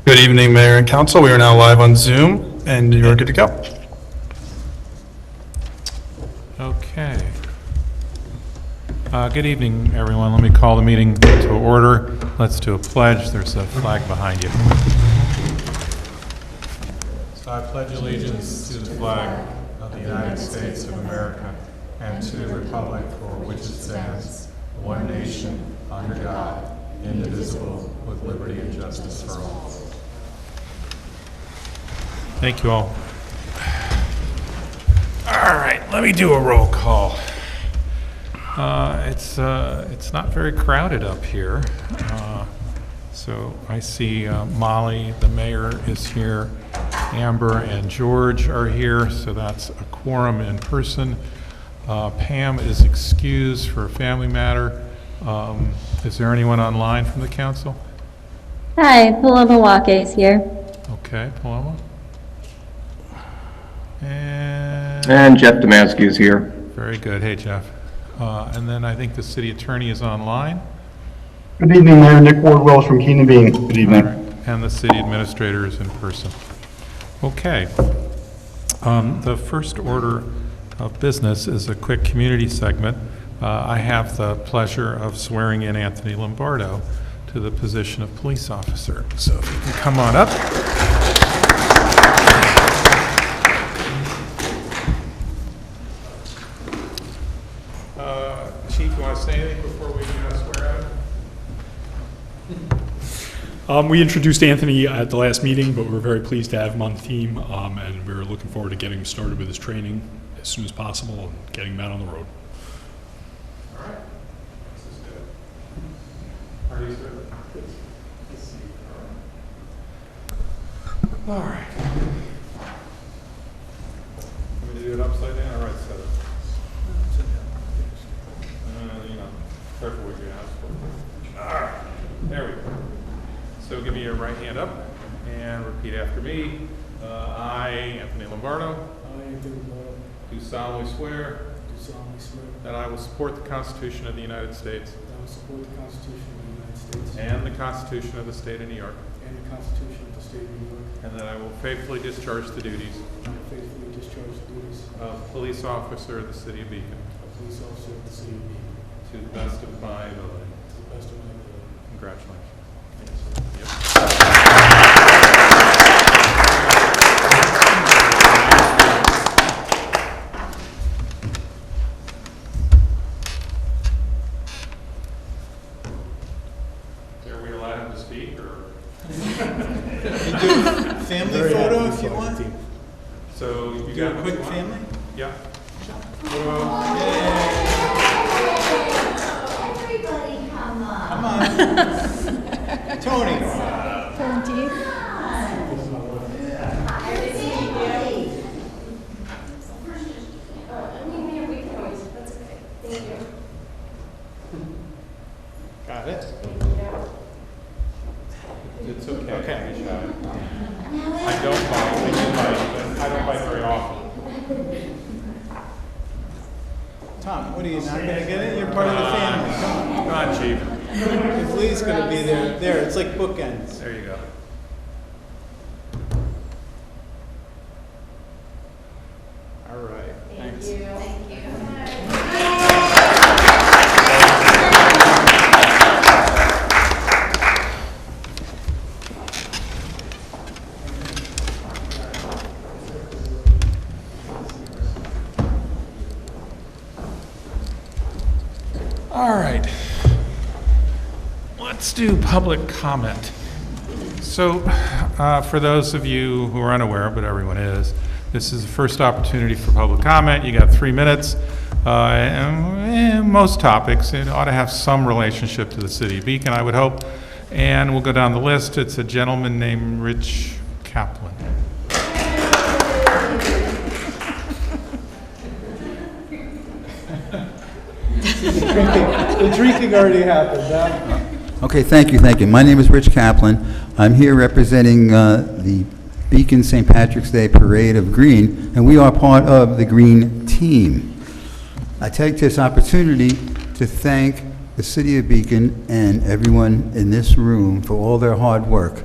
Good evening, Mayor and Council. We are now live on Zoom, and you're good to go. Okay. Good evening, everyone. Let me call the meeting to order. Let's do a pledge. There's a flag behind you. So I pledge allegiance to the flag of the United States of America and to the republic for which it stands, one nation, under God, indivisible, with liberty and justice for all. Thank you all. All right, let me do a roll call. It's not very crowded up here. So I see Molly, the mayor, is here. Amber and George are here, so that's a quorum in person. Pam is excused for a family matter. Is there anyone online from the council? Hi, Paloma Wake is here. Okay, Paloma. And Jeff Damasky is here. Very good. Hey, Jeff. And then I think the city attorney is online. Good evening, Mayor. Nick Ward-Wells from Keenan Bean. Good evening. All right. And the city administrator is in person. Okay. The first order of business is a quick community segment. I have the pleasure of swearing in Anthony Lombardo to the position of police officer. So if you can come on up. Chief, you want to say anything before we swear out? We introduced Anthony at the last meeting, but we're very pleased to have him on the team, and we're looking forward to getting him started with his training as soon as possible and getting him out on the road. All right. This is good. Are you sir? All right. Want me to do it upside down or right side up? Careful with your ass. All right. There we go. So give me your right hand up and repeat after me. I, Anthony Lombardo, do solemnly swear that I will support the Constitution of the United States and the Constitution of the State of New York, and that I will faithfully discharge the duties of police officer of the City of Beacon to the best of my ability. Congratulations. Yep. Are we allowed him to speak, or? You do family photo if you want. So you Do got a quick family? Yeah. Everybody come on. Come on. Tony. Got it? It's okay. Okay. Be shy. I don't bite. I do bite, but I don't bite very often. Tom, what are you not gonna get it? You're part of the family. Come on. Come on, Chief. If Lee's gonna be there, it's like bookends. There you go. All right. Thanks. Thank you. All right. Let's do public comment. So, for those of you who are unaware, but everyone is, this is the first opportunity for public comment. You got 3 minutes. And most topics, it ought to have some relationship to the city of Beacon, I would hope. And we'll go down the list. It's a gentleman named Rich Kaplan. The drinking already happened, huh? Okay, thank you. My name is Rich Kaplan. I'm here representing the Beacon St. Patrick's Day Parade of Green, and we are part of the Green Team. I take this opportunity to thank the City of Beacon and everyone in this room for all their hard work.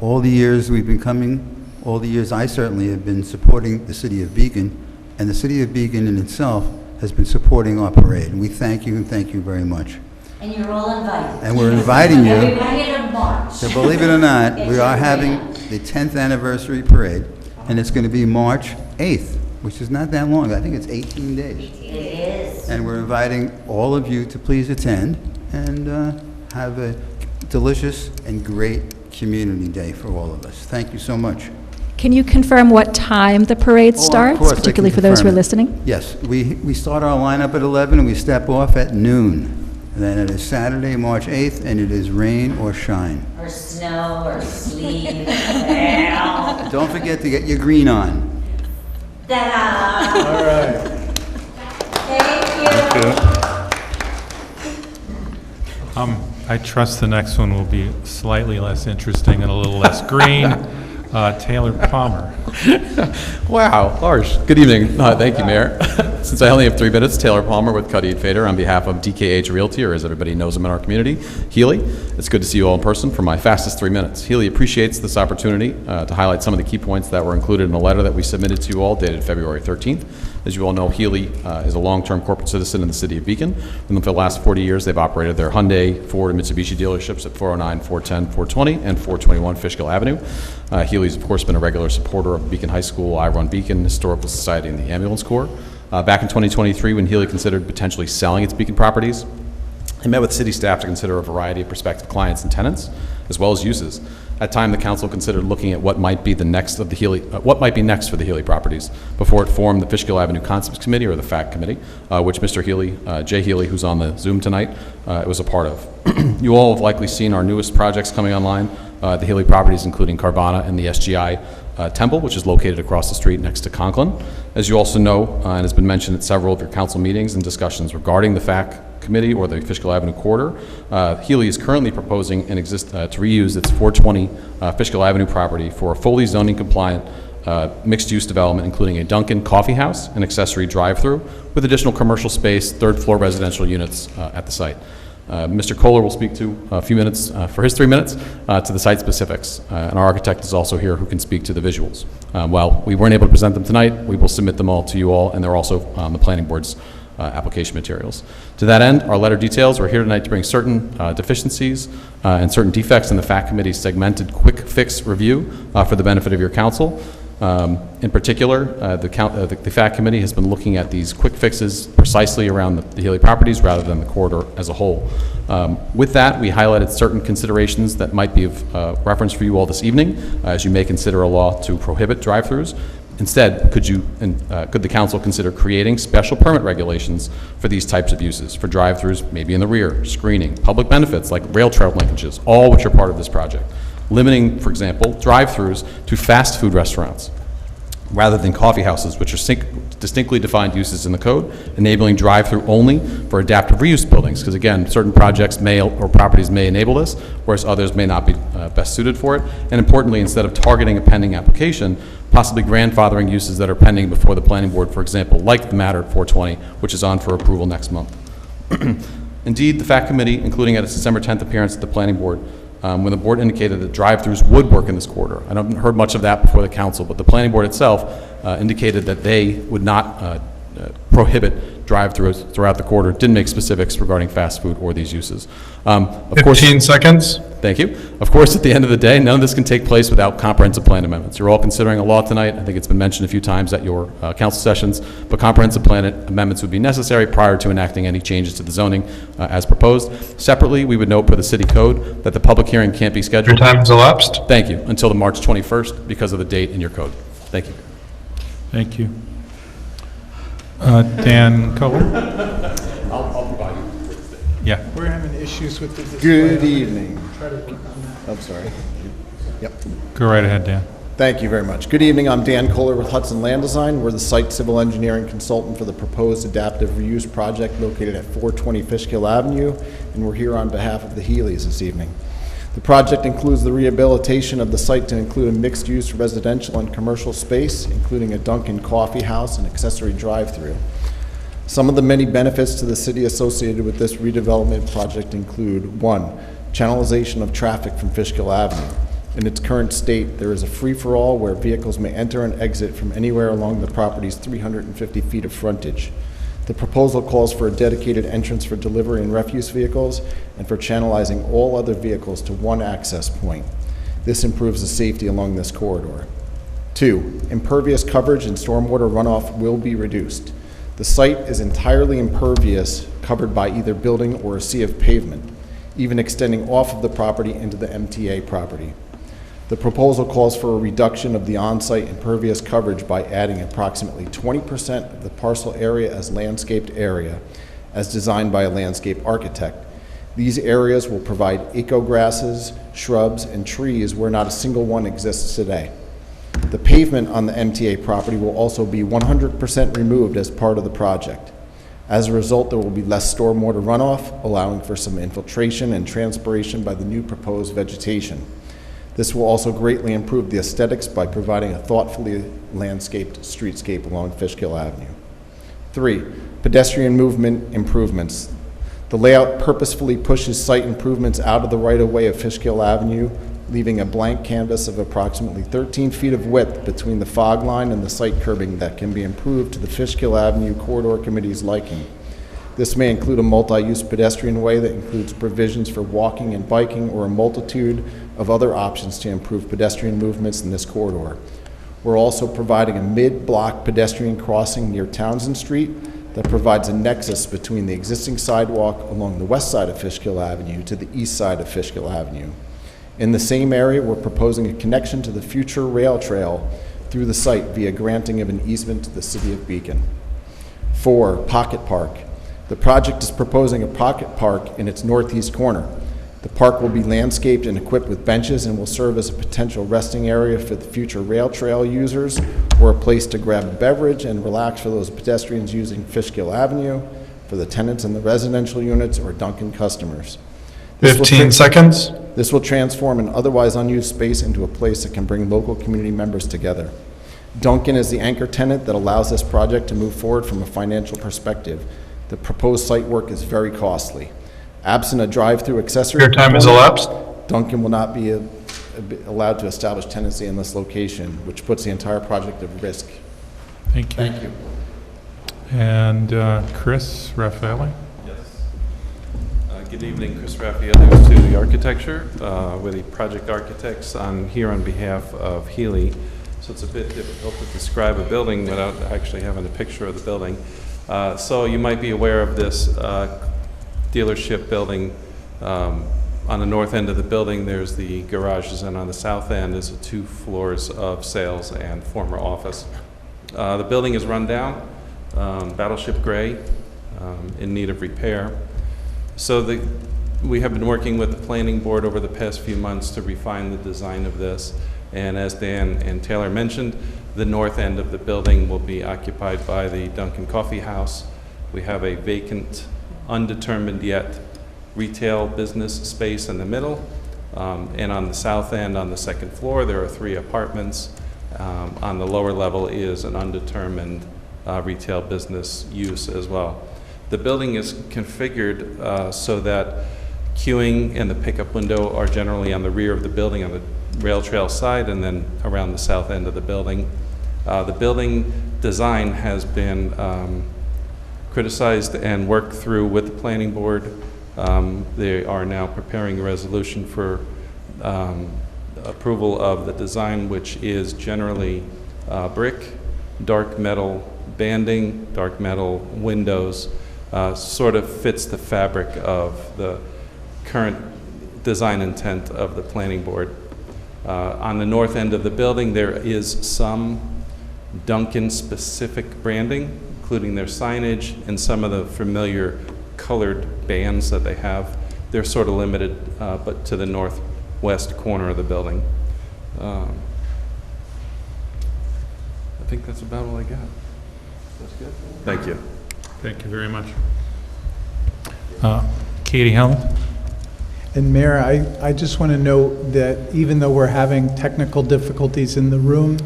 all the years we've been coming, all the years I certainly have been supporting the city of Beacon, and the city of Beacon in itself has been supporting our parade. And we thank you and thank you very much. And you're all invited. And we're inviting you. Everybody to march. So believe it or not, we are having the 10th anniversary parade, and it's going to be March 8th, which is not that long. I think it's 18 days. It is. And we're inviting all of you to please attend and have a delicious and great community day for all of us. Thank you so much. Can you confirm what time the parade Oh, of starts, course I can particularly for those who are confirm it. listening? Yes, we start our lineup at 11 and we step off at noon. And then it is Saturday, March 8th, and it is rain or shine. Or snow, or sleet, hail. Don't forget to get your green on. Ta-da. All right. Thank you. I trust the next one will be slightly less interesting and a little less green. Taylor Palmer. Wow, Lars, good evening. Thank you, Mayor. Since I only have 3 minutes, Taylor Palmer with Cuddy & Fader on behalf of DKH Realty, or as everybody knows them in our community, Healy. It's good to see you all in person for my fastest 3 minutes. Healy appreciates this opportunity to highlight some of the key points that were included in a letter that we submitted to you all dated February 13th. As you all know, Healy is a long-term corporate citizen in the city of Beacon. And for the last 40 years, they've operated their Hyundai, Ford, and Mitsubishi dealerships at 409, 410, 420, and 421 Fishkill Avenue. Healy's, of course, been a regular supporter of Beacon High School, I Run Beacon, Historical Society, and the Ambulance Corps. Back in 2023, when Healy considered potentially selling its Beacon properties, he met with city staff to consider a variety of prospective clients and tenants, as well as uses. At time, the council considered looking at what might be next for the Healy properties before it formed the Fishkill Avenue Concepts Committee, or the FAC Committee, which Mr. Healy, Jay Healy, who's on the Zoom tonight, was a part of. You all have likely seen our newest projects coming online, the Healy properties, including Carvana and the SGI Temple, which is located across the street next to Conklin. As you also know, and has been mentioned at several of your council meetings and discussions regarding the FAC Committee or the Fishkill Avenue corridor, Healy is currently proposing to reuse its 420 Fishkill Avenue property for a fully zoning compliant mixed-use development, including a Dunkin' coffee house, an accessory drive-through, with additional commercial space, third-floor residential units at the site. Mr. Kohler will speak to a few minutes, for his 3 minutes, to the site specifics. And our architect is also here who can speak to the visuals. While we weren't able to present them tonight, we will submit them all to you all, and they're also on the planning board's application materials. To that end, our letter details, we're here tonight to bring certain deficiencies and certain defects in the FAC Committee's segmented quick fix review for the benefit of your council. In particular, the FAC Committee has been looking at these quick fixes precisely around the Healy properties rather than the corridor as a whole. With that, we highlighted certain considerations that might be of reference for you all this evening as you may consider a law to prohibit drive-throughs. Instead, could the council consider creating special permit regulations for these types of uses, for drive-throughs maybe in the rear, screening, public benefits like rail trail linkages, all which are part of this project, limiting, for example, drive-throughs to fast food restaurants rather than coffee houses, which are distinctly defined uses in the code, enabling drive-through only for adaptive reuse buildings, because again, certain projects or properties may enable this, whereas others may not be best suited for it. And importantly, instead of targeting a pending application, possibly grandfathering uses that are pending before the planning board, for example, like the matter at 420, which is on for approval next month. Indeed, the FAC Committee, including at its December 10th appearance at the planning board, when the board indicated that drive-throughs would work in this corridor. I haven't heard much of that before the council, but the planning board itself indicated that they would not prohibit drive-throughs throughout the corridor, didn't make specifics regarding fast food or these uses. Of course, 15 seconds. Thank you. Of course, at the end of the day, none of this can take place without comprehensive plan amendments. You're all considering a law tonight. I think it's been mentioned a few times at your council sessions, but comprehensive plan amendments would be necessary prior to enacting any changes to the zoning as proposed. Separately, we would note for the city code that the public hearing can't be Your scheduled. time has elapsed. Thank you. Until the March 21st because of the date in your code. Thank you. Thank you. Dan Kohler? I'll provide you. Yeah. We're having issues with the display. Good evening. I'm sorry. Yep. Go right ahead, Dan. Thank you very much. Good evening. I'm Dan Kohler with Hudson Land Design. We're the site civil engineering consultant for the proposed adaptive reuse project located at 420 Fishkill Avenue, and we're here on behalf of the Healys this evening. The project includes the rehabilitation of the site to include a mixed-use residential and commercial space, including a Dunkin' coffee house and accessory drive-through. Some of the many benefits to the city associated with this redevelopment project include: 1, channelization of traffic from Fishkill Avenue. In its current state, there is a free-for-all where vehicles may enter and exit from anywhere along the property's 350 feet of frontage. The proposal calls for a dedicated entrance for delivery and refuse vehicles and for channelizing all other vehicles to one access point. This improves the safety along this corridor. 2, impervious coverage and stormwater runoff will be reduced. The site is entirely impervious, covered by either building or a sea of pavement, even extending off of the property into the MTA property. The proposal calls for a reduction of the on-site impervious coverage by adding approximately 20% of the parcel area as landscaped area, as designed by a landscape architect. These areas will provide eco-grasses, shrubs, and trees where not a single one exists today. The pavement on the MTA property will also be 100% removed as part of the project. As a result, there will be less stormwater runoff, allowing for some infiltration and transpiration by the new proposed vegetation. This will also greatly improve the aesthetics by providing a thoughtfully landscaped streetscape along Fishkill Avenue. 3, pedestrian movement improvements. The layout purposefully pushes site improvements out of the right-of-way of Fishkill Avenue, leaving a blank canvas of approximately 13 feet of width between the fog line and the site curbing that can be improved to the Fishkill Avenue Corridor Committee's liking. This may include a multi-use pedestrian way that includes provisions for walking and biking or a multitude of other options to improve pedestrian movements in this corridor. We're also providing a mid-block pedestrian crossing near Townsend Street that provides a nexus between the existing sidewalk along the west side of Fishkill Avenue to the east side of Fishkill Avenue. In the same area, we're proposing a connection to the future rail trail through the site via granting of an easement to the City of Beacon. 4, Pocket Park. The project is proposing a pocket park in its northeast corner. The park will be landscaped and equipped with benches and will serve as a potential resting area for the future rail trail users or a place to grab a beverage and relax for those pedestrians using Fishkill Avenue, for the tenants in the residential units or Dunkin' customers. 15 seconds. This will transform an otherwise unused space into a place that can bring local community members together. Dunkin' is the anchor tenant that allows this project to move forward from a financial perspective. The proposed site work is very costly. Absent a drive-through accessory Your time has component, elapsed. Dunkin' will not be allowed to establish tenancy in this location, which puts the entire project at risk. Thank you. Thank you. And Chris Raffaele? Yes. Good evening, Chris Raffaele with Studio Architecture. We're the project architects. I'm here on behalf of Healy. So it's a bit difficult to describe a building without actually having a picture of the building. So you might be aware of this dealership building. On the north end of the building, there's the garages, and on the south end is 2 floors of sales and former office. The building is run down, battleship gray, in need of repair. So we have been working with the planning board over the past few months to refine the design of this. And as Dan and Taylor mentioned, the north end of the building will be occupied by the Dunkin' Coffee House. We have a vacant, undetermined yet retail business space in the middle. And on the south end, on the second floor, there are 3 apartments. On the lower level is an undetermined retail business use as well. The building is configured so that queuing and the pickup window are generally on the rear of the building on the rail trail side and then around the south end of the building. The building design has been criticized and worked through with the planning board. They are now preparing a resolution for approval of the design, which is generally brick, dark metal banding, dark metal windows, sort of fits the fabric of the current design intent of the planning board. On the north end of the building, there is some Dunkin'-specific branding, including their signage and some of the familiar colored bands that they have. They're sort of limited, but to the northwest corner of the building. I think that's about all I got. That's good. Thank you. Thank you very much. Katie Helen? And Mayor, I just want to note that even though we're having technical difficulties in the room,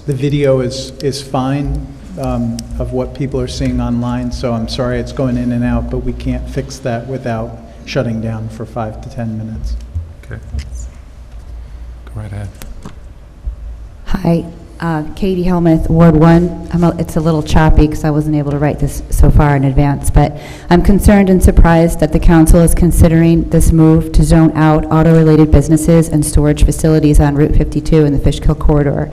the video is fine of what people are seeing online, so I'm sorry it's going in and out, but we can't fix that without shutting down for 5 to 10 minutes. Okay. Go right ahead. Hi, Katie Helmuth, Ward 1. It's a little choppy because I wasn't able to write this so far in advance, but I'm concerned and surprised that the council is considering this move to zone out auto-related businesses and storage facilities on Route 52 in the Fishkill corridor.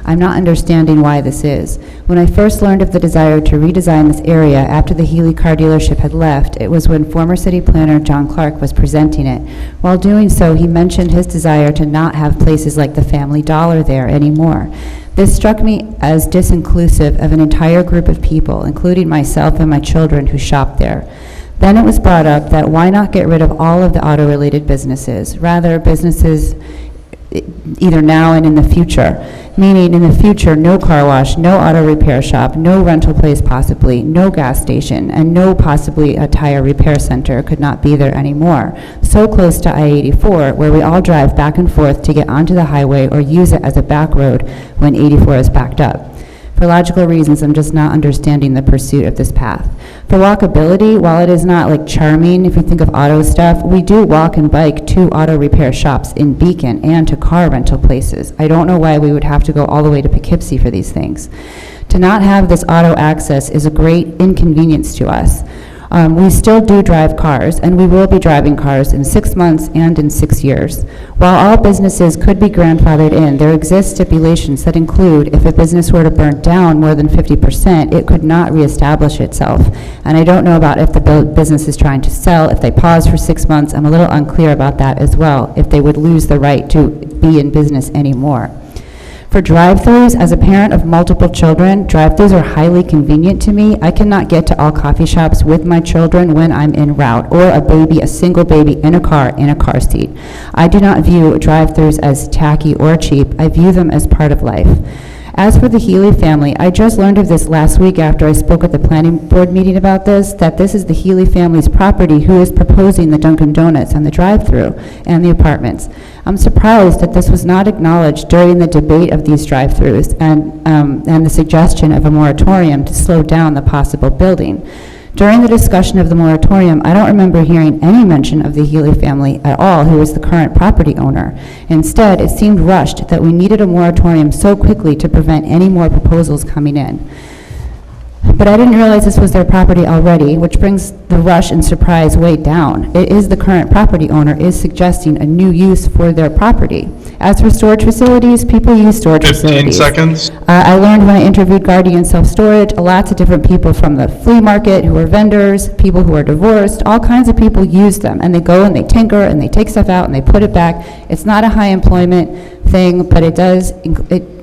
I'm not understanding why this is. When I first learned of the desire to redesign this area after the Healy car dealership had left, it was when former city planner John Clark was presenting it. While doing so, he mentioned his desire to not have places like the Family Dollar there anymore. This struck me as disinclusive of an entire group of people, including myself and my children who shop there. Then it was brought up that why not get rid of all of the auto-related businesses, rather businesses either now and in the future, meaning in the future, no car wash, no auto repair shop, no rental place possibly, no gas station, and no possibly a tire repair center could not be there anymore. So close to I-84, where we all drive back and forth to get onto the highway or use it as a back road when 84 is backed up. For logical reasons, I'm just not understanding the pursuit of this path. For walkability, while it is not like charming, if you think of auto stuff, we do walk and bike to auto repair shops in Beacon and to car rental places. I don't know why we would have to go all the way to Poughkeepsie for these things. To not have this auto access is a great inconvenience to us. We still do drive cars, and we will be driving cars in 6 months and in 6 years. While all businesses could be grandfathered in, there exist stipulations that include if a business were to burn down more than 50%, it could not reestablish itself. And I don't know about if the business is trying to sell, if they pause for 6 months. I'm a little unclear about that as well, if they would lose the right to be in business anymore. For drive-thrus, as a parent of multiple children, drive-thrus are highly convenient to me. I cannot get to all coffee shops with my children when I'm en route, or a single baby in a car seat. I do not view drive-thrus as tacky or cheap. I view them as part of life. As for the Healy family, I just learned of this last week after I spoke at the planning board meeting about this, that this is the Healy family's property who is proposing the Dunkin' Donuts and the drive-thru and the apartments. I'm surprised that this was not acknowledged during the debate of these drive-thrus and the suggestion of a moratorium to slow down the possible building. During the discussion of the moratorium, I don't remember hearing any mention of the Healy family at all, who is the current property owner. Instead, it seemed rushed that we needed a moratorium so quickly to prevent any more proposals coming in. But I didn't realize this was their property already, which brings the rush and surprise way down. It is the current property owner is suggesting a new use for their property. As for storage facilities, people use storage 15 facilities. seconds. I learned when I interviewed Guardian Self-Storage, lots of different people from the flea market who are vendors, people who are divorced, all kinds of people use them. And they go and they tinker and they take stuff out and they put it back. It's not a high employment thing, but it does,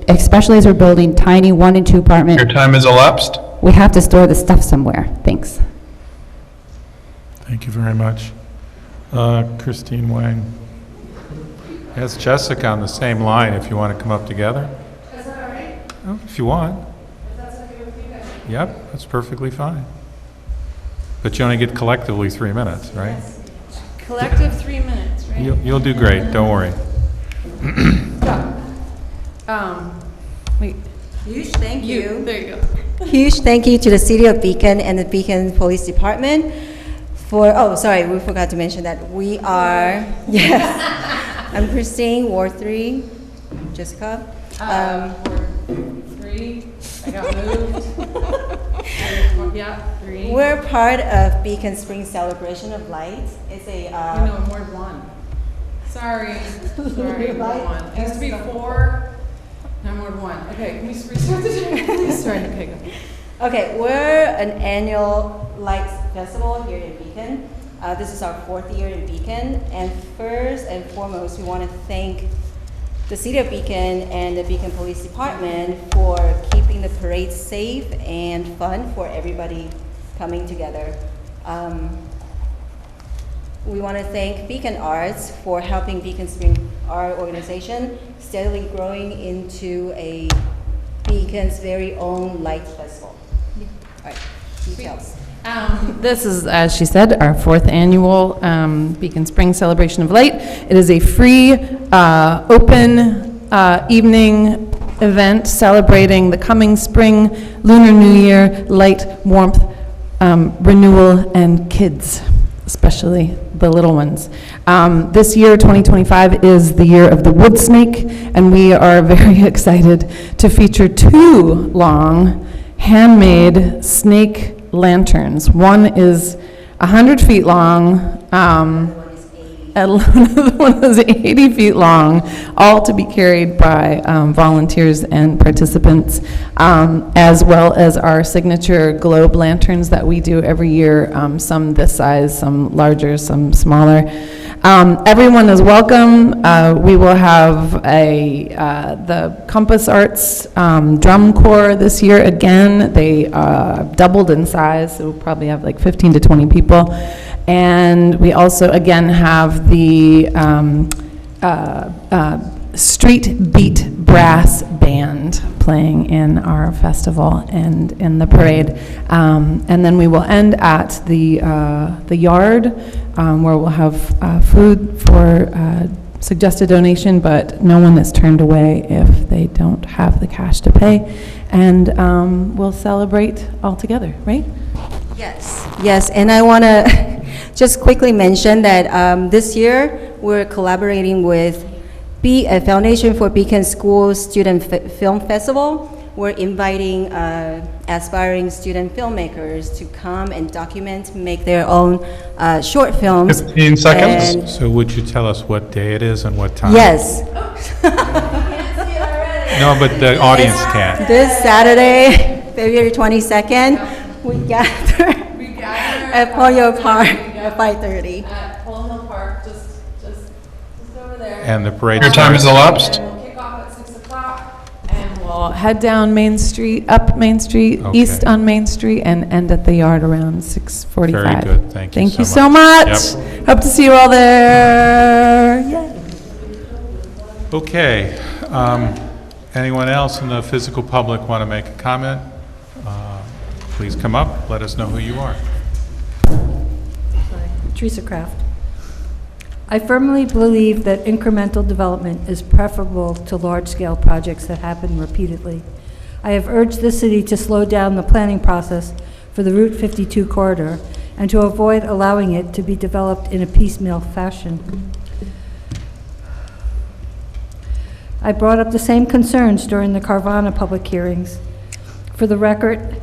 especially as we're building tiny 1 and 2 apartment. Your time has elapsed. We have to store the stuff somewhere. Thanks. Thank you very much. Christine Wang. Has Jessica on the same line if you want to come up together. Is that all right? Oh, if you want. If that's okay with you guys? Yep, that's perfectly fine. But you only get collectively 3 minutes, right? Yes. Collective 3 minutes, right? You'll do great, don't worry. Wait. Huge thank you. There you go. Huge thank you to the City of Beacon and the Beacon Police Department for, oh, sorry, we forgot to mention that we are, yes. I'm Christine, Ward 3. Jessica. Ward 3. I got moved. Yeah, 3. We're part of Beacon Spring Celebration of Lights. It's a, No, I'm Ward 1. Sorry, Ward 1. It used to be 4. Now I'm Ward 1. Okay, can we restart the time, please? Sorry, okay, go. Okay, we're an annual lights festival here in Beacon. This is our 4th year in Beacon, and first and foremost, we want to thank the City of Beacon and the Beacon Police Department for keeping the parade safe and fun for everybody coming together. We want to thank Beacon Arts for helping Beacon Spring, our organization, steadily growing into a Beacon's very own light festival. All right, details. This is, as she said, our 4th annual Beacon Spring Celebration of Light. It is a free, open evening event celebrating the coming spring, Lunar New Year, light, warmth, renewal, and kids. especially the little ones. This year, 2025, is the year of the wood snake, and we are very excited to feature 2 long handmade snake lanterns. One is 100 feet long, and one is 80 feet long, all to be carried by volunteers and participants, as well as our signature globe lanterns that we do every year, some this size, some larger, some smaller. Everyone is welcome. We will have the Compass Arts drum corps this year again. They doubled in size, so we'll probably have like 15 to 20 people. And we also, again, have the Street Beat Brass Band playing in our festival and in the parade. And then we will end at the yard, where we'll have food for suggested donation, but no one is turned away if they don't have the cash to pay. And we'll celebrate all together, right? Yes, and I want to just quickly mention that this year we're collaborating with Foundation for Beacon School Student Film Festival. We're inviting aspiring student filmmakers to come and document, make their own short films. 15 seconds. And So would you tell us what day it is and what time? yes, No, but the audience can. this Saturday, February 22nd, we gather at Pollo Park at 5:30. At Pole Hill Park, just over there. And the parade Your time has starts. elapsed. We'll kick off at 6 o'clock, and we'll head down Main Street, up Main Street, Okay. east on Main Street, and end at the yard around 6:45. Very good. Thank you Thank you so so much. much. Hope to see you all there. Yay. Okay. Anyone else in the physical public want to make a comment? Please come up. Let us know who you are. Teresa Kraft. I firmly believe that incremental development is preferable to large-scale projects that happen repeatedly. I have urged the city to slow down the planning process for the Route 52 corridor and to avoid allowing it to be developed in a piecemeal fashion. I brought up the same concerns during the Carvana public hearings. For the record,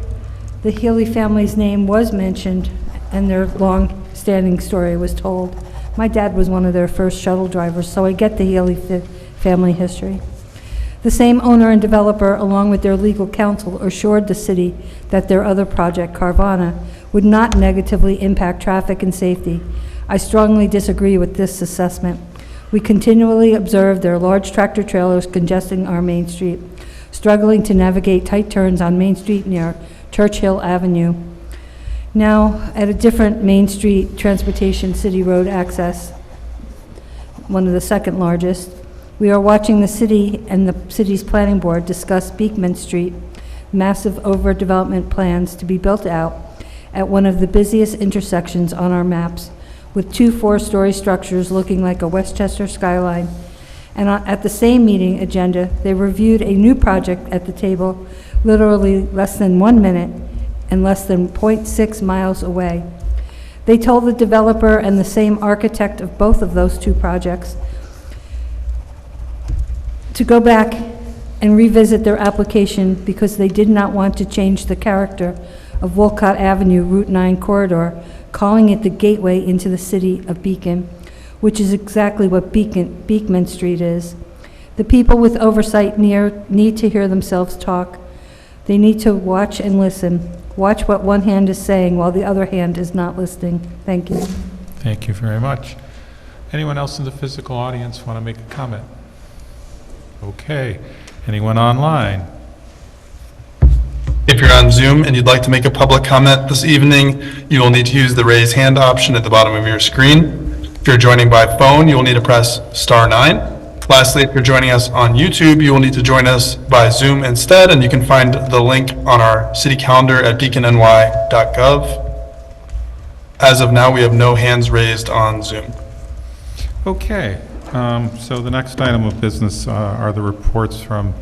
the Healy family's name was mentioned and their long-standing story was told. My dad was one of their first shuttle drivers, so I get the Healy family history. The same owner and developer, along with their legal counsel, assured the city that their other project, Carvana, would not negatively impact traffic and safety. I strongly disagree with this assessment. We continually observe their large tractor trailers congesting our Main Street, struggling to navigate tight turns on Main Street near Churchill Avenue. Now, at a different Main Street transportation city road access, one of the second largest, we are watching the city and the city's planning board discuss Beekman Street, massive overdevelopment plans to be built out at one of the busiest intersections on our maps, with 2 4-story structures looking like a Westchester skyline. And at the same meeting agenda, they reviewed a new project at the table, literally less than 1 minute and less than 0.6 miles away. They told the developer and the same architect of both of those 2 projects to go back and revisit their application because they did not want to change the character of Wolcott Avenue Route 9 corridor, calling it the gateway into the city of Beacon, which is exactly what Beekman Street is. The people with oversight need to hear themselves talk. They need to watch and listen. Watch what one hand is saying while the other hand is not listening. Thank you. Thank you very much. Anyone else in the physical audience want to make a comment? Okay. Anyone online? If you're on Zoom and you'd like to make a public comment this evening, you will need to use the raise hand option at the bottom of your screen. If you're joining by phone, you will need to press *9. Lastly, if you're joining us on YouTube, you will need to join us by Zoom instead, and you can find the link on our city calendar at beaconny.gov. As of now, we have no hands raised on Zoom. Okay. So the next item of business are the reports from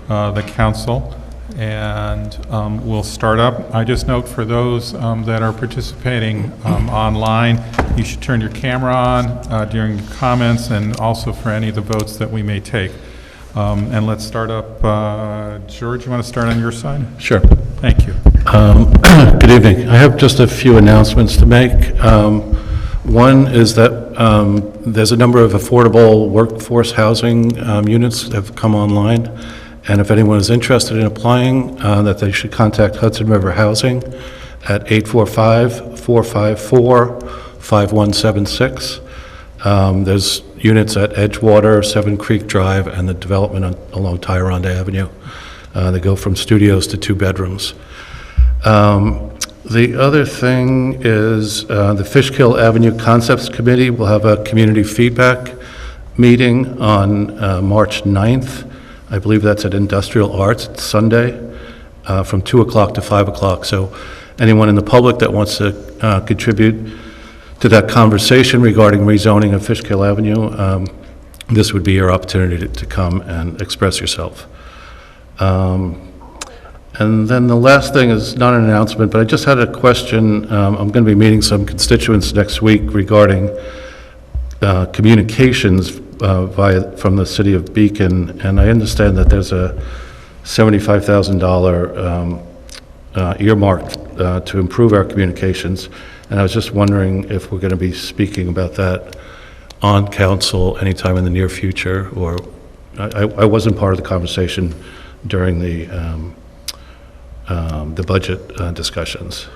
the council. And we'll start up. I just note for those that are participating online, you should turn your camera on during your comments and also for any of the votes that we may take. And let's start up. George, you want to start on your side? Sure. Thank you. Good evening. I have just a few announcements to make. One is that there's a number of affordable workforce housing units that have come online, and if anyone is interested in applying, that they should contact Hudson River Housing at 845-454-5176. There's units at Edgewater, Seven Creek Drive, and the development along Tyrone Avenue. They go from studios to 2 bedrooms. The other thing is the Fishkill Avenue Concepts Committee will have a community feedback meeting on March 9th. I believe that's at Industrial Arts. It's Sunday from 2 o'clock to 5 o'clock. So anyone in the public that wants to contribute to that conversation regarding rezoning of Fishkill Avenue, this would be your opportunity to come and express yourself. And then the last thing is not an announcement, but I just had a question. I'm going to be meeting some constituents next week regarding communications from the city of Beacon, and I understand that there's a $75,000 earmarked to improve our communications, and I was just wondering if we're going to be speaking about that on council anytime in the near future, or I wasn't part of the conversation during the budget discussions.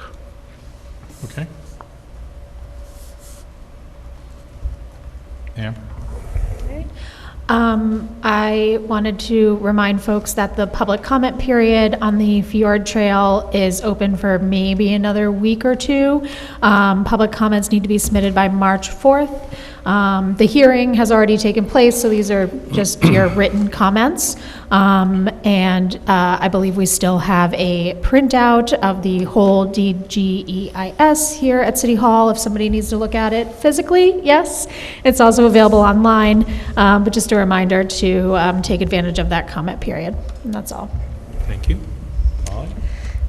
Okay. Yeah. I wanted to remind folks that the public comment period on the Fjord Trail is open for maybe another week or two. Public comments need to be submitted by March 4th. The hearing has already taken place, so these are just your written comments. And I believe we still have a printout of the whole DGEIS here at City Hall if somebody needs to look at it physically. Yes, it's also available online, but just a reminder to take advantage of that comment period. And that's all. Thank you.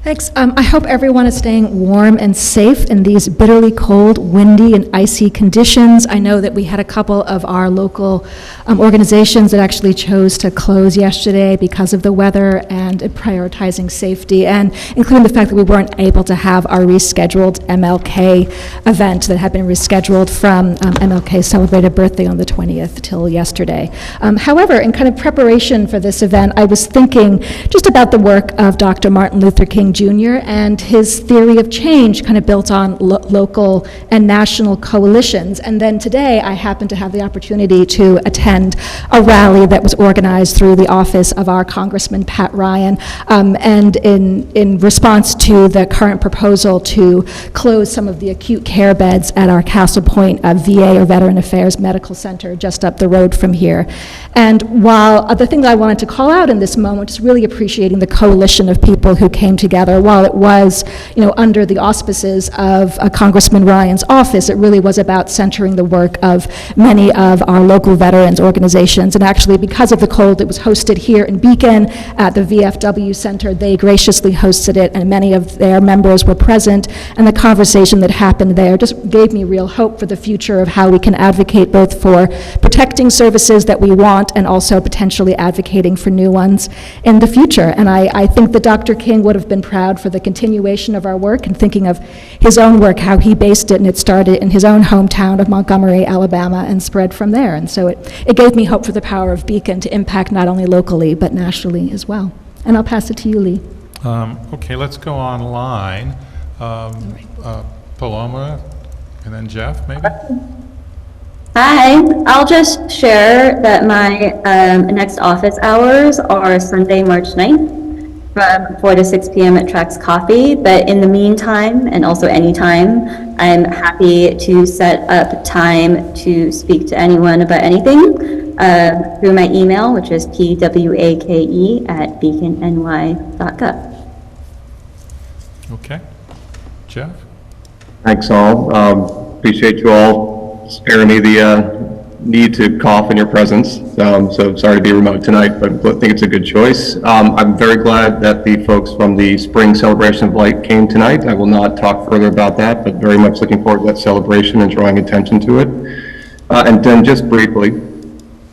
Thanks. I hope everyone is staying warm and safe in these bitterly cold, windy, and icy conditions. I know that we had a couple of our local organizations that actually chose to close yesterday because of the weather and prioritizing safety, and including the fact that we weren't able to have our rescheduled MLK event that had been rescheduled from MLK's celebrated birthday on the 20th till yesterday. However, in kind of preparation for this event, I was thinking just about the work of Dr. Martin Luther King Jr. and his theory of change kind of built on local and national coalitions. And then today I happened to have the opportunity to attend a rally that was organized through the office of our Congressman Pat Ryan, and in response to the current proposal to close some of the acute care beds at our Castle Point VA or Veteran Affairs Medical Center just up the road from here. And while the thing that I wanted to call out in this moment is really appreciating the coalition of people who came together. While it was, under the auspices of Congressman Ryan's office, it really was about centering the work of many of our local veterans organizations. And actually, because of the cold, it was hosted here in Beacon at the VFW Center. They graciously hosted it, and many of their members were present. And the conversation that happened there just gave me real hope for the future of how we can advocate both for protecting services that we want and also potentially advocating for new ones in the future. And I think that Dr. King would have been proud for the continuation of our work and thinking of his own work, how he based it, and it started in his own hometown of Montgomery, Alabama, and spread from there. And so it gave me hope for the power of Beacon to impact not only locally, but nationally as well. And I'll pass it to you, Lee. Okay, let's go online. Paloma, and then Jeff, maybe? Hi, I'll just share that my next office hours are Sunday, March 9th from 4 to 6 p.m. at Trax Coffee. But in the meantime, and also anytime, I'm happy to set up time to speak to anyone about anything through my email, which is pwake@beaconny.gov. Okay. Jeff? Thanks all. Appreciate you all sparing me the need to cough in your presence, so sorry to be remote tonight, but I think it's a good choice. I'm very glad that the folks from the Spring Celebration of Light came tonight. I will not talk further about that, but very much looking forward to that celebration and drawing attention to it. And then just briefly,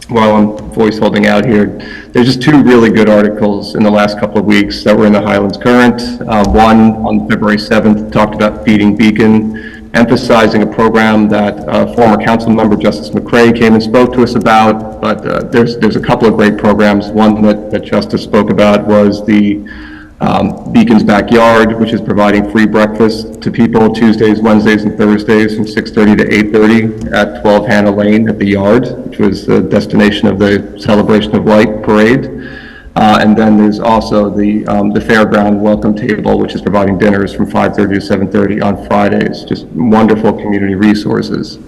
while I'm voice holding out here, there's just two really good articles in the last couple of weeks that were in the Highlands Current. One on February 7th talked about Feeding Beacon, emphasizing a program that former council member Justice McCray came and spoke to us about, but there's a couple of great programs. One that Justice spoke about was the Beacon's Backyard, which is providing free breakfast to people Tuesdays, Wednesdays, and Thursdays from 6:30 to 8:30 at 12 Hannah Lane at the Yard, which was the destination of the Celebration of Light parade. And then there's also the Fairground Welcome Table, which is providing dinners from 5:30 to 7:30 on Fridays. Just wonderful community resources.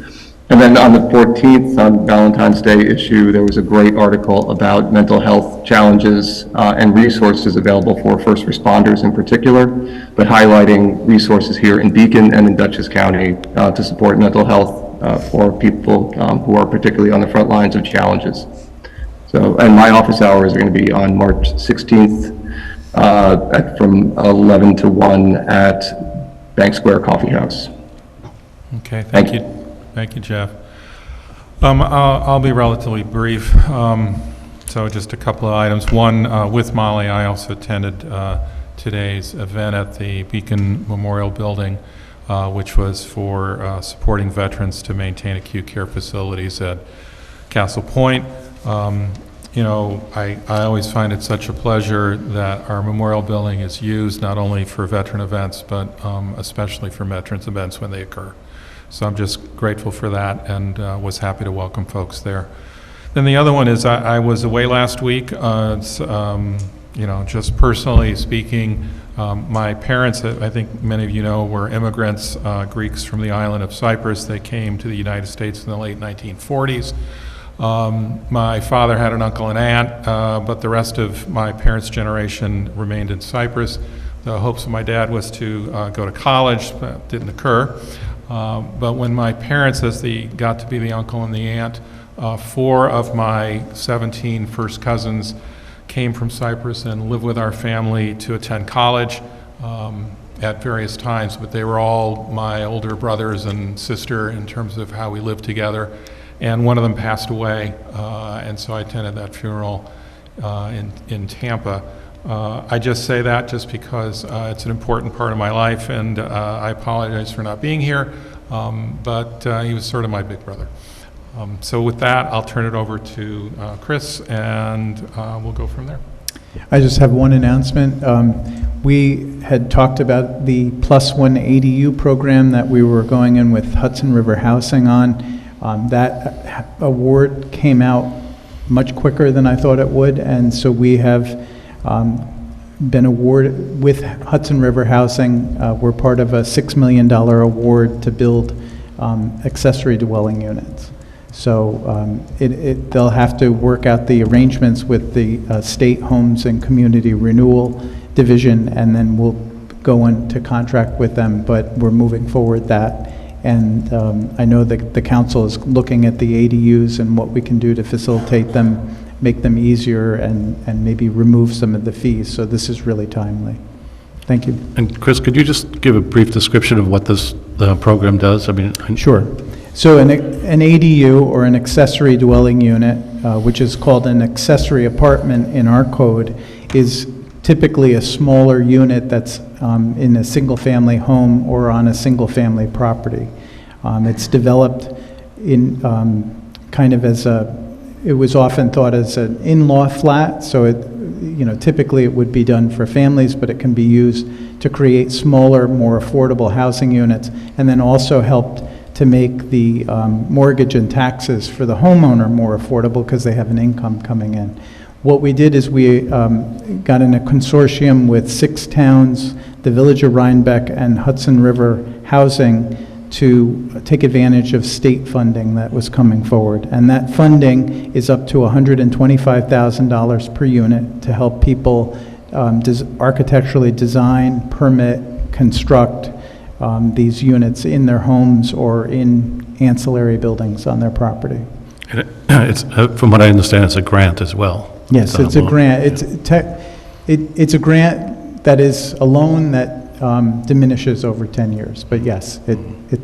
And then on the 14th, on Valentine's Day issue, there was a great article about mental health challenges and resources available for first responders in particular, but highlighting resources here in Beacon and in Dutchess County to support mental health for people who are particularly on the front lines of challenges. So, and my office hours are going to be on March 16th from 11 to 1 at Bank Square Coffee House. Okay, thank you. Thank you, Jeff. I'll be relatively brief. So just a couple of items. One, with Molly, I also attended today's event at the Beacon Memorial Building, which was for supporting veterans to maintain acute care facilities at Castle Point. You know, I always find it such a pleasure that our memorial building is used not only for veteran events, but especially for veterans events when they occur. So I'm just grateful for that and was happy to welcome folks there. Then the other one is I was away last week. You know, just personally speaking, my parents, I think many of you know, were immigrants, Greeks from the island of Cyprus. They came to the United States in the late 1940s. My father had an uncle and aunt, but the rest of my parents' generation remained in Cyprus. The hopes of my dad was to go to college, but didn't occur. But when my parents, as they got to be the uncle and the aunt, 4 of my 17 first cousins came from Cyprus and lived with our family to attend college at various times, but they were all my older brothers and sister in terms of how we lived together. And one of them passed away, and so I attended that funeral in Tampa. I just say that just because it's an important part of my life, and I apologize for not being here, but he was sort of my big brother. So with that, I'll turn it over to Chris, and we'll go from there. I just have one announcement. We had talked about the +1 ADU program that we were going in with Hudson River Housing on. That award came out much quicker than I thought it would, and so we have been awarded with Hudson River Housing. We're part of a $6 million award to build accessory dwelling units. So they'll have to work out the arrangements with the State Homes and Community Renewal Division, and then we'll go into contract with them, but we're moving forward that. And I know that the council is looking at the ADUs and what we can do to facilitate them, make them easier, and maybe remove some of the fees. So this is really timely. Thank you. And Chris, could you just give a brief description of what this program does? I mean, sure. So an ADU, or an accessory dwelling unit, which is called an accessory apartment in our code, is typically a smaller unit that's in a single-family home or on a single-family property. It's developed in kind of as it was often thought as an in-law flat, so typically it would be done for families, but it can be used to create smaller, more affordable housing units, and then also helped to make the mortgage and taxes for the homeowner more affordable because they have an income coming in. What we did is we got in a consortium with 6 towns, the Village of Rhinebeck and Hudson River Housing, to take advantage of state funding that was coming forward. And that funding is up to $125,000 per unit to help people architecturally design, permit, construct these units in their homes or in ancillary buildings on their property. It's, from what I understand, it's a grant as well. Yes, it's a grant. It's a grant that is a loan that diminishes over 10 years. But yes, it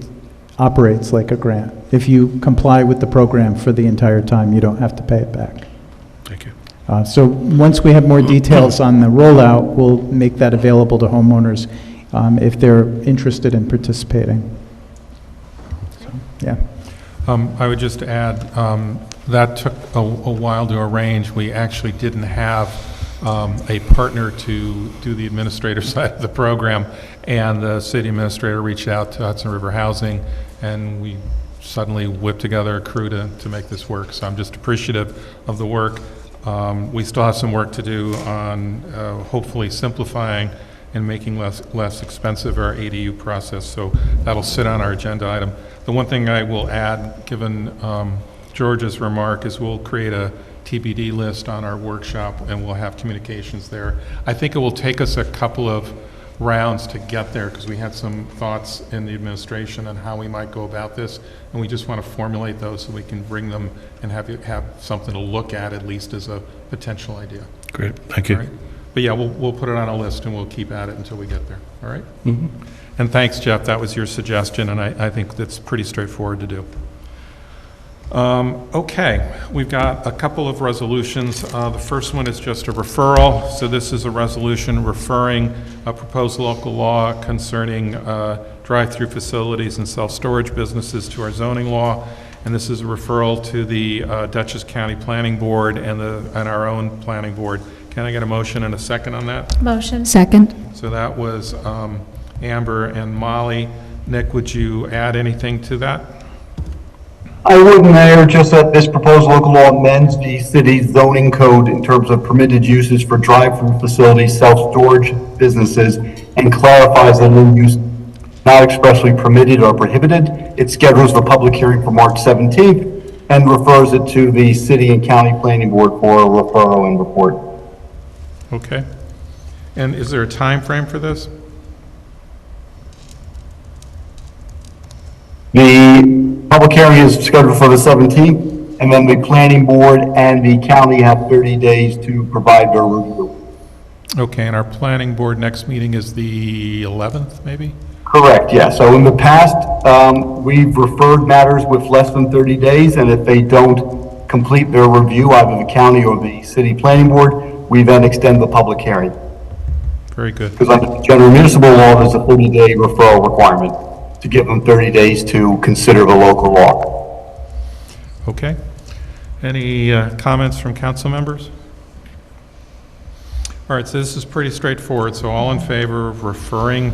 operates like a grant. If you comply with the program for the entire time, you don't have to pay it back. Thank you. So once we have more details on the rollout, we'll make that available to homeowners if they're interested in participating. So, yeah. I would just add, that took a while to arrange. We actually didn't have a partner to do the administrative side of the program, and the city administrator reached out to Hudson River Housing, and we suddenly whipped together a crew to make this work. So I'm just appreciative of the work. We still have some work to do on hopefully simplifying and making less expensive our ADU process, so that'll sit on our agenda item. The one thing I will add, given George's remark, is we'll create a TBD list on our workshop, and we'll have communications there. I think it will take us a couple of rounds to get there, because we had some thoughts in the administration on how we might go about this, and we just want to formulate those so we can bring them and have something to look at least as a potential idea. Great, thank you. All right? But yeah, we'll put it on a list, and we'll keep at it until we get there, all right? Mhm. And thanks, Jeff, that was your suggestion, and I think that's pretty straightforward to do. Okay, we've got a couple of resolutions. The first one is just a referral. So this is a resolution referring a proposed local law concerning drive-through facilities and self-storage businesses to our zoning law. And this is a referral to the Dutchess County Planning Board and our own planning board. Can I get a motion and a second on that? Motion. Second. So that was Amber and Molly. Nick, would you add anything to that? I would, Mayor, just that this proposed local law amends the city's zoning code in terms of permitted uses for drive-through facilities, self-storage businesses, and clarifies the new use not expressly permitted or prohibited. It schedules the public hearing for March 17th and refers it to the city and county planning board for a referral and report. Okay. And is there a time frame for this? The public hearing is scheduled for the 17th, and then the planning board and the county have 30 days to provide their review. Okay, and our planning board next meeting is the 11th, maybe? Correct, yeah. So in the past, we've referred matters with less than 30 days, and if they don't complete their review, either the county or the city planning board, we then extend the public hearing. Very good. Because under the general municipal law, there's a 30-day referral requirement to give them 30 days to consider the local law. Okay. Any comments from council members? All right, so this is pretty straightforward. So all in favor of referring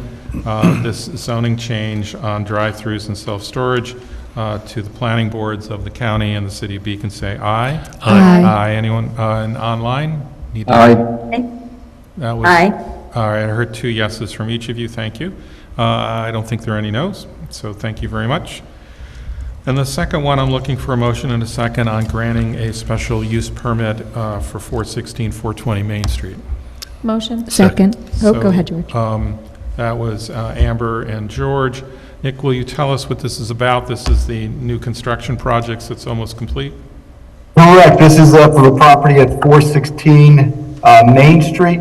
this zoning change on drive-throughs and self-storage to the planning boards of the county and the city of Beacon, say aye. Aye. Aye. Anyone online? Aye. That was, Aye. all right, I heard 2 yeses from each of you. Thank you. I don't think there are any noes, so thank you very much. And the second one, I'm looking for a motion and a second on granting a special use permit for 416, 420 Main Street. Motion. Second. Oh, go So, ahead, George. That was Amber and George. Nick, will you tell us what this is about? This is the new construction projects that's almost complete? Correct. This is for the property at 416 Main Street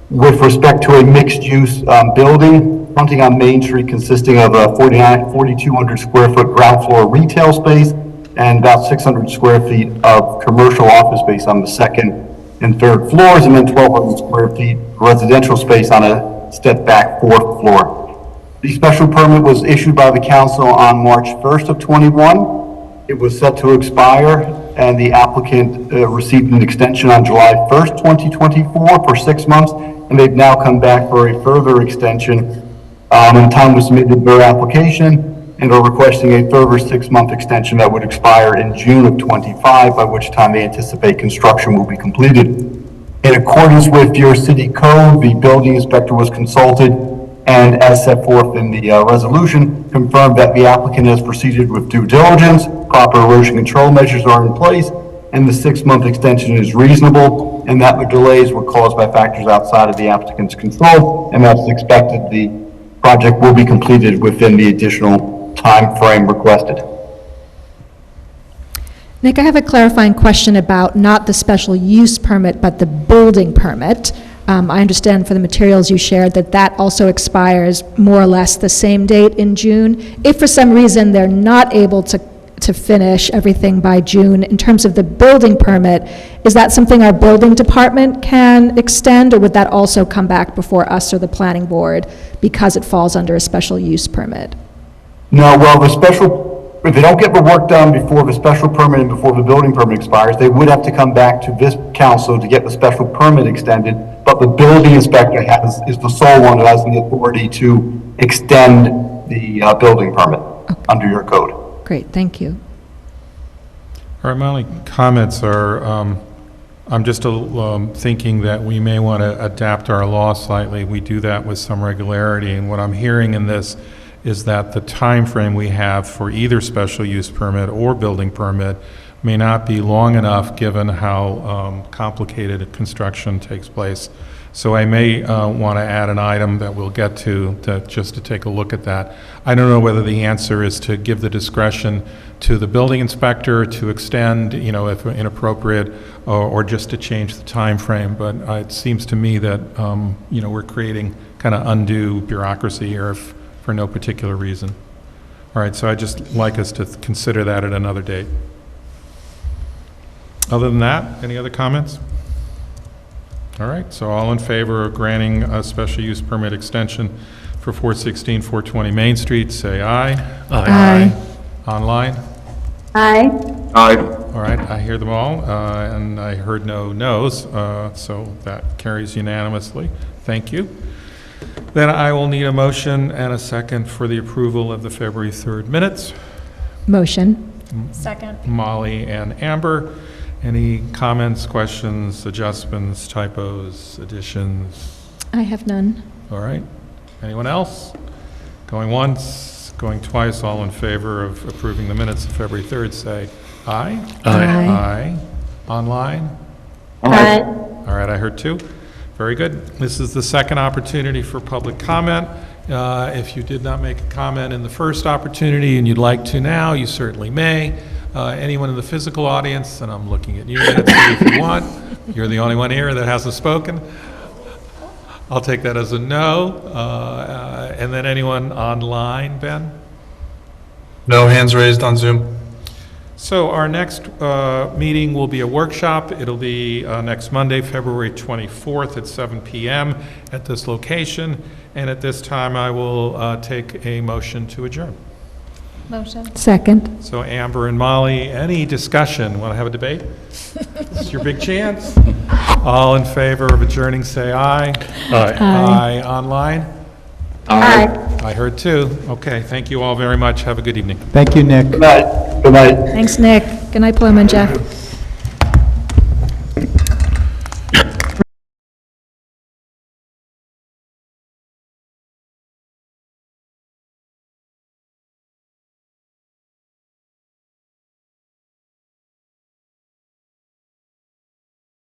with respect to a mixed-use building fronting on Main Street consisting of a 4,200 square foot ground floor retail space and about 600 square feet of commercial office space on the second and third floors, and then 1,200 square feet residential space on a step back fourth floor. The special permit was issued by the council on March 1st of 21. It was set to expire, and the applicant received an extension on July 1st, 2024 for 6 months, and they've now come back for a further extension. And time was submitted their application and are requesting a further 6-month extension that would expire in June of 25, by which time they anticipate construction will be completed. In accordance with your city code, the building inspector was consulted and, as set forth in the resolution, confirmed that the applicant has proceeded with due diligence, proper erosion control measures are in place, and the 6-month extension is reasonable, and that the delays were caused by factors outside of the applicant's control, and as expected, the project will be completed within the additional time frame requested. Nick, I have a clarifying question about not the special use permit, but the building permit. I understand for the materials you shared that that also expires more or less the same date in June. If for some reason they're not able to finish everything by June, in terms of the building permit, is that something our building department can extend, or would that also come back before us or the planning board because it falls under a special use permit? No, well, if they don't get the work done before the special permit and before the building permit expires, they would have to come back to this council to get the special permit extended, but the building inspector is the sole one that has the authority to extend the building permit under your code. Great, thank you. All right, my only comments are, I'm just thinking that we may want to adapt our law slightly. We do that with some regularity, and what I'm hearing in this is that the time frame we have for either special use permit or building permit may not be long enough given how complicated construction takes place. So I may want to add an item that we'll get to just to take a look at that. I don't know whether the answer is to give the discretion to the building inspector to extend, if inappropriate, or just to change the time frame. But it seems to me that, we're creating kind of undue bureaucracy here for no particular reason. All right, so I'd just like us to consider that at another date. Other than that, any other comments? All right, so all in favor of granting a special use permit extension for 416, 420 Main Street, say aye. Aye. Online? Aye. Aye. All right, I hear them all, and I heard no no's, so that carries unanimously. Thank you. Then I will need a motion and a second for the approval of the February 3rd minutes. Motion. Second. Molly and Amber, any comments, questions, adjustments, typos, additions? I have none. All right. Anyone else? Going once, going twice, all in favor of approving the minutes of February 3rd, say aye. Aye. Aye. Online? Aye. All right, I heard two. Very good. This is the second opportunity for public comment. If you did not make a comment in the first opportunity and you'd like to now, you certainly may. Anyone in the physical audience, and I'm looking at you, Nancy, if you want. You're the only one here that hasn't spoken. I'll take that as a no. And then anyone online, Ben? No hands raised on Zoom. So our next meeting will be a workshop. It'll be next Monday, February 24th at 7 p.m. at this location. And at this time, I will take a motion to adjourn. Motion. Second. So Amber and Molly, any discussion? Want to have a debate? This is your big chance. All in favor of adjourning, say aye. Aye. Aye. Online? Aye. I heard two. Okay, thank you all very much. Have a good evening. Thank you, Nick. Good night. Good night. Thanks, Nick. Good night, Plum and Jeff.